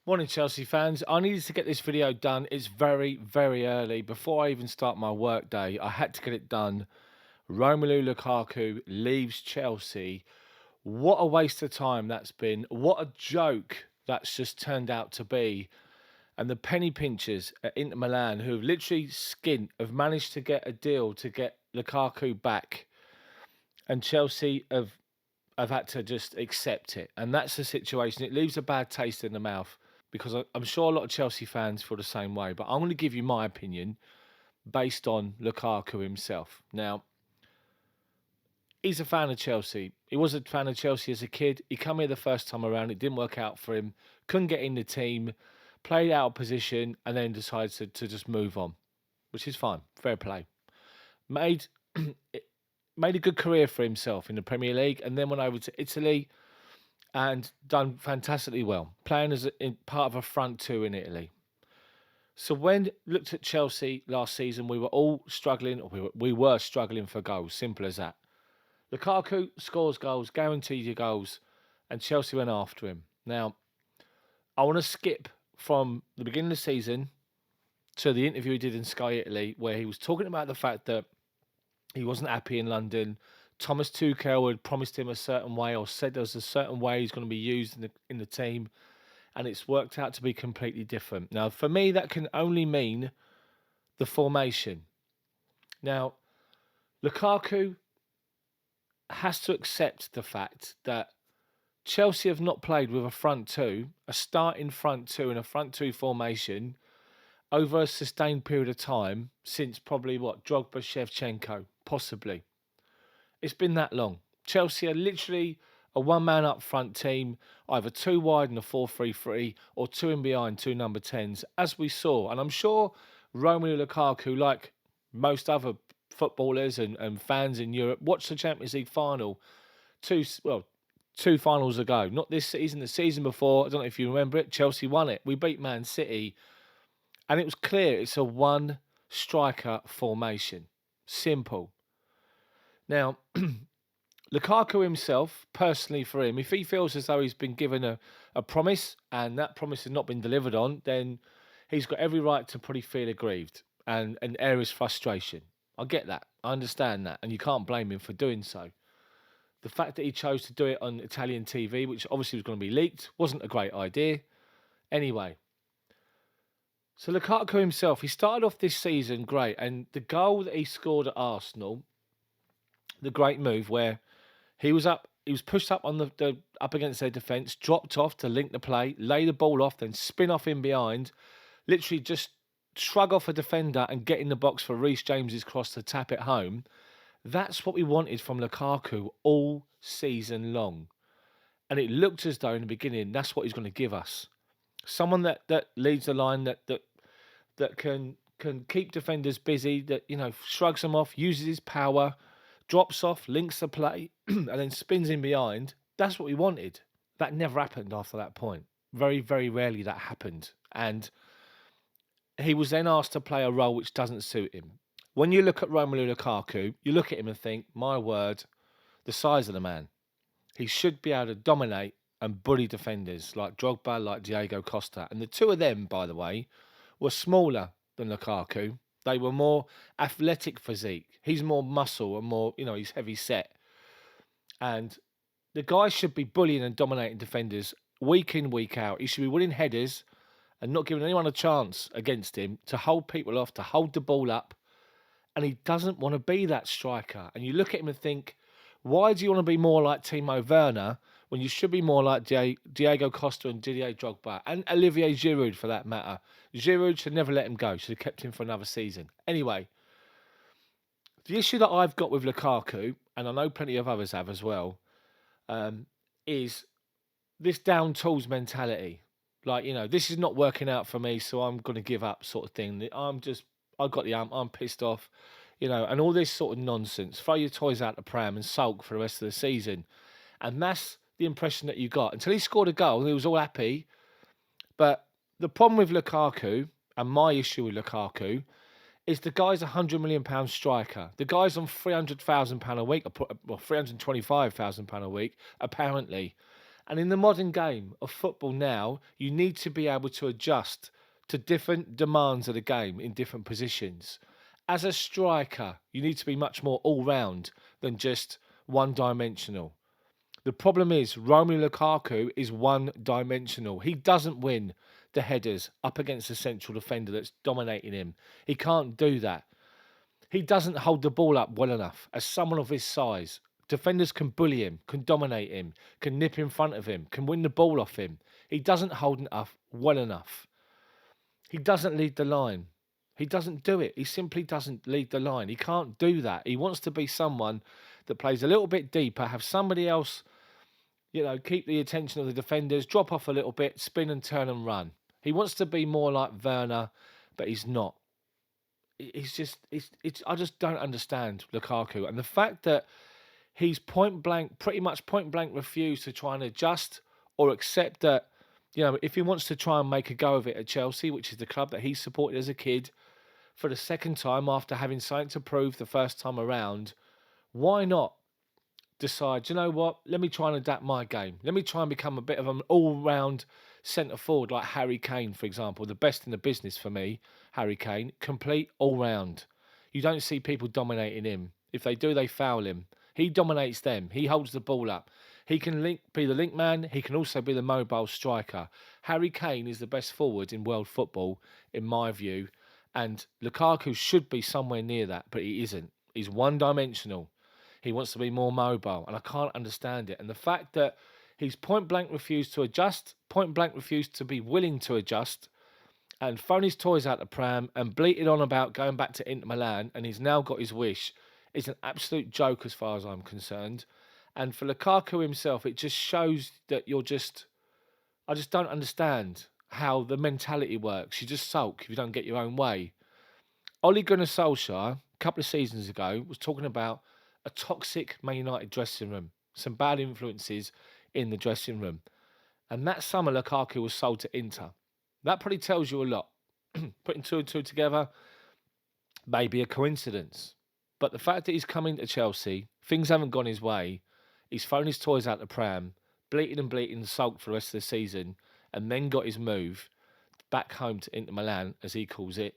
Morning, Chelsea fans. I needed to get this video done. It's very, very early. Before I even start my work day, I had to get it done. Romelu Lukaku leaves Chelsea. What a waste of time that's been. What a joke that's just turned out to be. And the penny pinchers at Inter Milan, who have literally have managed to get a deal to get Lukaku back. And Chelsea have had to just accept it. And that's the situation. It leaves a bad taste in the mouth because I'm sure a lot of Chelsea fans feel the same way. But I'm going to give you my opinion based on Lukaku himself. Now, he's a fan of Chelsea. He was a fan of Chelsea as a kid. He came here the first time around. It didn't work out for him. Couldn't get in the team. Played out of position and then decided to just move on, which is fine. Fair play. Made made a good career for himself in the Premier League and then went over to Italy and done fantastically well, playing as part of a front two in Italy. So when looked at Chelsea last season, we were all struggling, or we were struggling for goals, simple as that. Lukaku scores goals, guarantees you goals, and Chelsea went after him. Now, I want to skip from the beginning of the season to the interview he did in Sky Italy, where he was talking about the fact that he wasn't happy in London. Thomas Tuchel had promised him a certain way or said there's a certain way he's going to be used in the team, and it's worked out to be completely different. Now, for me, that can only mean the formation. Now, Lukaku has to accept the fact that Chelsea have not played with a front two, a starting front two and a front two formation over a sustained period of time since probably Drogba, Shevchenko, possibly. It's been that long. Chelsea are literally a one-man up front team, either two wide in a 4-3-3 or two in behind, two number 10s, as we saw. And I'm sure Romelu Lukaku, like most other footballers and fans in Europe, watched the Champions League final two finals ago. Not this season, the season before. I don't know if you remember it. Chelsea won it. We beat Man City. And it was clear it's a one-striker formation. Simple. Now, Lukaku himself, personally for him, if he feels as though he's been given a promise and that promise has not been delivered on, then he's got every right to probably feel aggrieved and air his frustration. I get that. I understand that. And you can't blame him for doing so. The fact that he chose to do it on Italian TV, which obviously was going to be leaked, wasn't a great idea. Anyway. So Lukaku himself, he started off this season great. And the goal that he scored at Arsenal, the great move where he was pushed up on the up against their defence, dropped off to link the play, lay the ball off, then spin off in behind, literally just shrug off a defender and get in the box for Reece James's cross to tap it home. That's what we wanted from Lukaku all season long. And it looked as though in the beginning that's what he's going to give us. Someone that leads the line, that can keep defenders busy, that shrugs them off, uses his power, drops off, links the play, and then spins in behind. That's what we wanted. That never happened after that point. Very, very rarely that happened. And he was then asked to play a role which doesn't suit him. When you look at Romelu Lukaku, you look at him and think, my word, the size of the man. He should be able to dominate and bully defenders like Drogba, like Diego Costa. And the two of them, by the way, were smaller than Lukaku. They were more athletic physique. He's more muscle and more, he's heavy set. And the guy should be bullying and dominating defenders week in, week out. He should be winning headers and not giving anyone a chance against him to hold people off, to hold the ball up. And he doesn't want to be that striker. And you look at him and think, why do you want to be more like Timo Werner when you should be more like Diego Costa and Didier Drogba and Olivier Giroud for that matter? Giroud should never let him go. Should have kept him for another season. Anyway, the issue that I've got with Lukaku, and I know plenty of others have as well, is this down tools mentality. Like, this is not working out for me, so I'm going to give up sort of thing. I've got the ump, I'm pissed off, and all this sort of nonsense. Throw your toys out the pram and sulk for the rest of the season. And that's the impression that you got. Until he scored a goal, he was all happy. But the problem with Lukaku, and my issue with Lukaku, is the guy's £100 million striker. The guy's on £300,000 a week, or £325,000 a week, apparently. And in the modern game of football now, you need to be able to adjust to different demands of the game in different positions. As a striker, you need to be much more all round than just one dimensional. The problem is Romelu Lukaku is one dimensional. He doesn't win the headers up against a central defender that's dominating him. He can't do that. He doesn't hold the ball up well enough as someone of his size. Defenders can bully him, can dominate him, can nip in front of him, can win the ball off him. He doesn't hold it up well enough. He doesn't lead the line. He doesn't do it. He simply doesn't lead the line. He can't do that. He wants to be someone that plays a little bit deeper, have somebody else, keep the attention of the defenders, drop off a little bit, spin and turn and run. He wants to be more like Werner, but he's not. I just don't understand Lukaku. And the fact that he's pretty much point blank refused to try and adjust or accept that, if he wants to try and make a go of it at Chelsea, which is the club that he supported as a kid, for the second time after having something to prove the first time around, why not decide, you know what, let me try and adapt my game. Let me try and become a bit of an all-round centre forward like Harry Kane, for example, the best in the business for me, Harry Kane, complete all-round. You don't see people dominating him. If they do, they foul him. He dominates them. He holds the ball up. He can be the link man. He can also be the mobile striker. Harry Kane is the best forward in world football, in my view. And Lukaku should be somewhere near that, but he isn't. He's one-dimensional. He wants to be more mobile, and I can't understand it. And the fact that he's point-blank refused to adjust, point-blank refused to be willing to adjust, and thrown his toys out the pram and bleated on about going back to Inter Milan, and he's now got his wish, is an absolute joke as far as I'm concerned. And for Lukaku himself, it just shows that I just don't understand how the mentality works. You just sulk if you don't get your own way. Ole Gunnar Solskjaer, a couple of seasons ago, was talking about a toxic Man United dressing room, some bad influences in the dressing room. And that summer, Lukaku was sold to Inter. That probably tells you a lot. Putting two and two together may be a coincidence. But the fact that he's coming to Chelsea, things haven't gone his way, he's thrown his toys out the pram, bleating and bleating, sulked for the rest of the season, and then got his move back home to Inter Milan, as he calls it.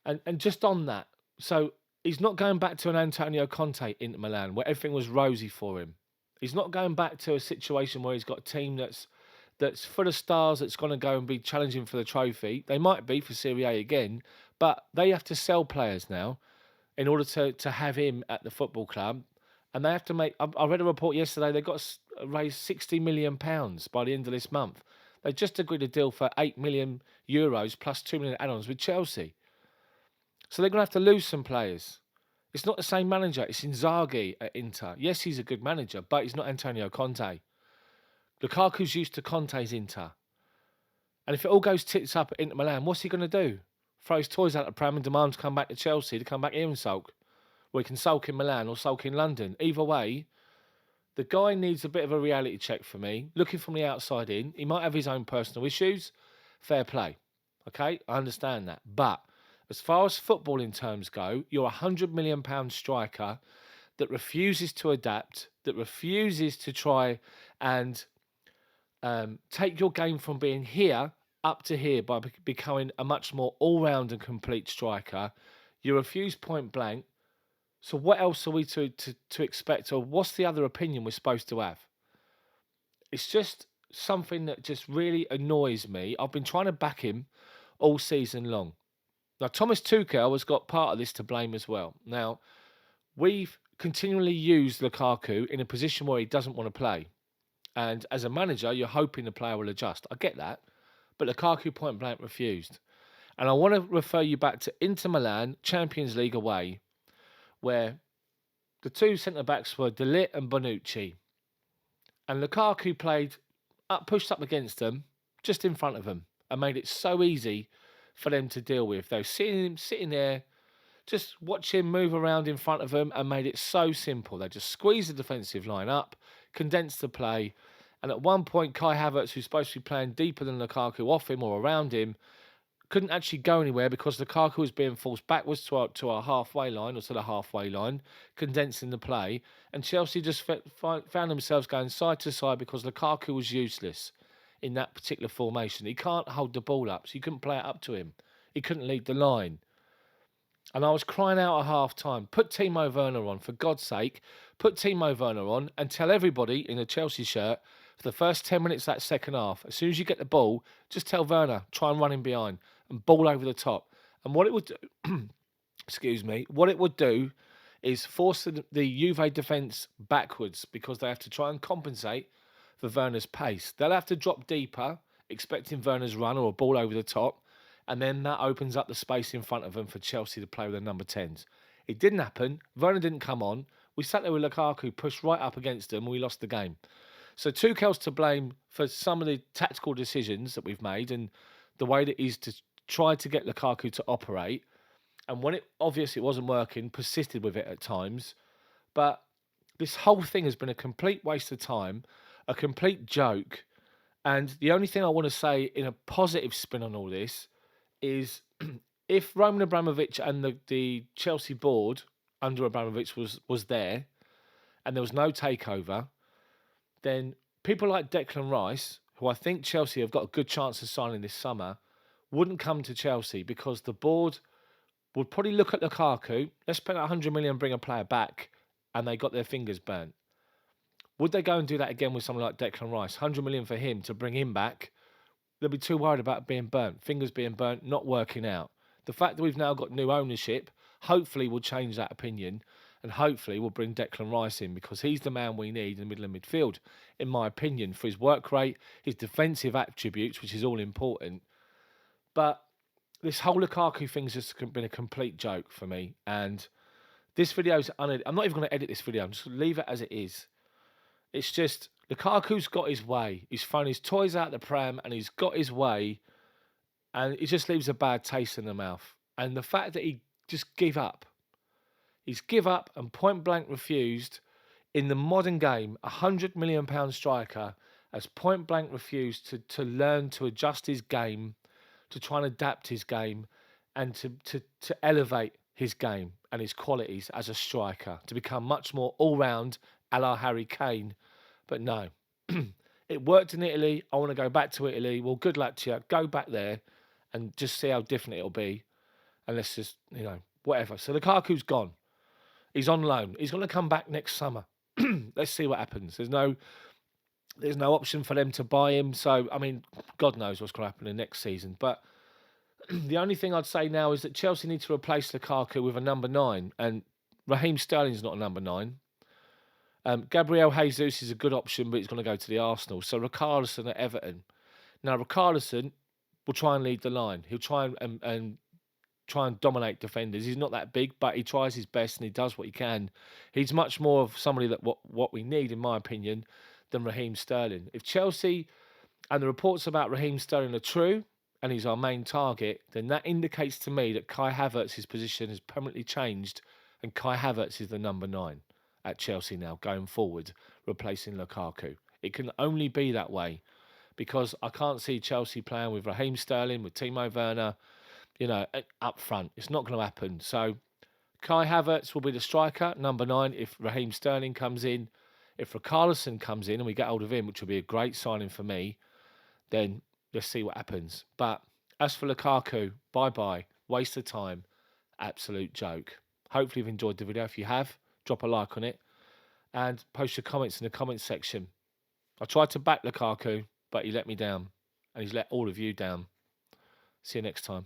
And just on that, so he's not going back to an Antonio Conte Inter Milan where everything was rosy for him. He's not going back to a situation where he's got a team that's full of stars that's going to go and be challenging for the trophy. They might be for Serie A again, but they have to sell players now in order to have him at the football club. And they have to make... I read a report yesterday, they've got to raise £60 million by the end of this month. They just agreed a deal for €8 million plus 2 million add-ons with Chelsea. So they're going to have to lose some players. It's not the same manager. It's Inzaghi at Inter. Yes, he's a good manager, but he's not Antonio Conte. Lukaku's used to Conte's Inter. And if it all goes tits up at Inter Milan, what's he going to do? Throw his toys out the pram and demand to come back to Chelsea, to come back here and sulk? Or he can sulk in Milan or sulk in London. Either way, the guy needs a bit of a reality check for me. Looking from the outside in, he might have his own personal issues. Fair play. Okay, I understand that. But as far as footballing terms go, you're a £100 million striker that refuses to adapt, that refuses to try and take your game from being here up to here by becoming a much more all-round and complete striker. You refuse point blank. So what else are we to expect, or what's the other opinion we're supposed to have? It's just something that just really annoys me. I've been trying to back him all season long. Now, Thomas Tuchel has got part of this to blame as well. Now, we've continually used Lukaku in a position where he doesn't want to play. And as a manager, you're hoping the player will adjust. I get that. But Lukaku point blank refused. And I want to refer you back to Inter Milan, Champions League away, where the two centre-backs were De Ligt and Bonucci. And Lukaku pushed up against them, just in front of them, and made it so easy for them to deal with. They were sitting there, just watch him move around in front of them, and made it so simple. They just squeezed the defensive line up, condensed the play, and at one point, Kai Havertz, who's supposed to be playing deeper than Lukaku, off him or around him, couldn't actually go anywhere because Lukaku was being forced backwards to our halfway line, or to the halfway line, condensing the play. And Chelsea just found themselves going side to side because Lukaku was useless in that particular formation. He can't hold the ball up, so you couldn't play it up to him. He couldn't lead the line. And I was crying out at half time, put Timo Werner on, for God's sake. Put Timo Werner on and tell everybody in a Chelsea shirt for the first 10 minutes of that second half, as soon as you get the ball, just tell Werner, try and run him behind and ball over the top. And what it would do, excuse me, what it would do is force the Juve defence backwards, because they have to try and compensate for Werner's pace. They'll have to drop deeper, expecting Werner's run or a ball over the top. And then that opens up the space in front of them for Chelsea to play with their number 10s. It didn't happen. Werner didn't come on. We sat there with Lukaku pushed right up against them, and we lost the game. So Tuchel's to blame for some of the tactical decisions that we've made and the way that he's to try to get Lukaku to operate. And when it obviously it wasn't working, persisted with it at times. But this whole thing has been a complete waste of time, a complete joke. And the only thing I want to say in a positive spin on all this is if Roman Abramovich and the Chelsea board under Abramovich was there and there was no takeover, then people like Declan Rice, who I think Chelsea have got a good chance of signing this summer, wouldn't come to Chelsea, because the board would probably look at Lukaku, let's spend 100 million, bring a player back, and they got their fingers burnt. Would they go and do that again with someone like Declan Rice? 100 million for him to bring him back. They'll be too worried about being burnt, fingers being burnt, not working out. The fact that we've now got new ownership hopefully will change that opinion, and hopefully will bring Declan Rice in, because he's the man we need in the middle of midfield, in my opinion, for his work rate, his defensive attributes, which is all important. But this whole Lukaku thing's just been a complete joke for me, and this video's I'm not even going to edit this video, I'm just going to leave it as it is. It's just, Lukaku's got his way. He's thrown his toys out the pram and he's got his way, and it just leaves a bad taste in the mouth. And the fact that he just give up. He's give up and point blank refused in the modern game. £100 million striker has point blank refused to learn to adjust his game, to try and adapt his game, and to elevate his game and his qualities as a striker, to become much more all-round a la Harry Kane. But no, it worked in Italy. I want to go back to Italy. Well, good luck to you. Go back there and just see how different it'll be. And let's just, whatever. So Lukaku's gone. He's on loan. He's going to come back next summer. Let's see what happens. There's no option for them to buy him. So, I mean, God knows what's going to happen in next season. But the only thing I'd say now is that Chelsea need to replace Lukaku with a number 9. And Raheem Sterling's not a number 9. Gabriel Jesus is a good option, but he's going to go to the Arsenal. So Richarlison at Everton. Now, Richarlison will try and lead the line. He'll try and try and dominate defenders. He's not that big, but he tries his best and he does what he can. He's much more of somebody that what we need, in my opinion, than Raheem Sterling. If Chelsea and the reports about Raheem Sterling are true, and he's our main target, then that indicates to me that Kai Havertz's position has permanently changed, and Kai Havertz is the number 9 at Chelsea now, going forward, replacing Lukaku. It can only be that way, because I can't see Chelsea playing with Raheem Sterling, with Timo Werner, up front. It's not going to happen. So Kai Havertz will be the striker, number 9, if Raheem Sterling comes in. If Richarlison comes in and we get hold of him, which will be a great signing for me, then let's see what happens. But as for Lukaku, bye-bye. Waste of time. Absolute joke. Hopefully you've enjoyed the video. If you have, drop a like on it and post your comments in the comments section. I tried to back Lukaku, but he let me down, and he's let all of you down. See you next time.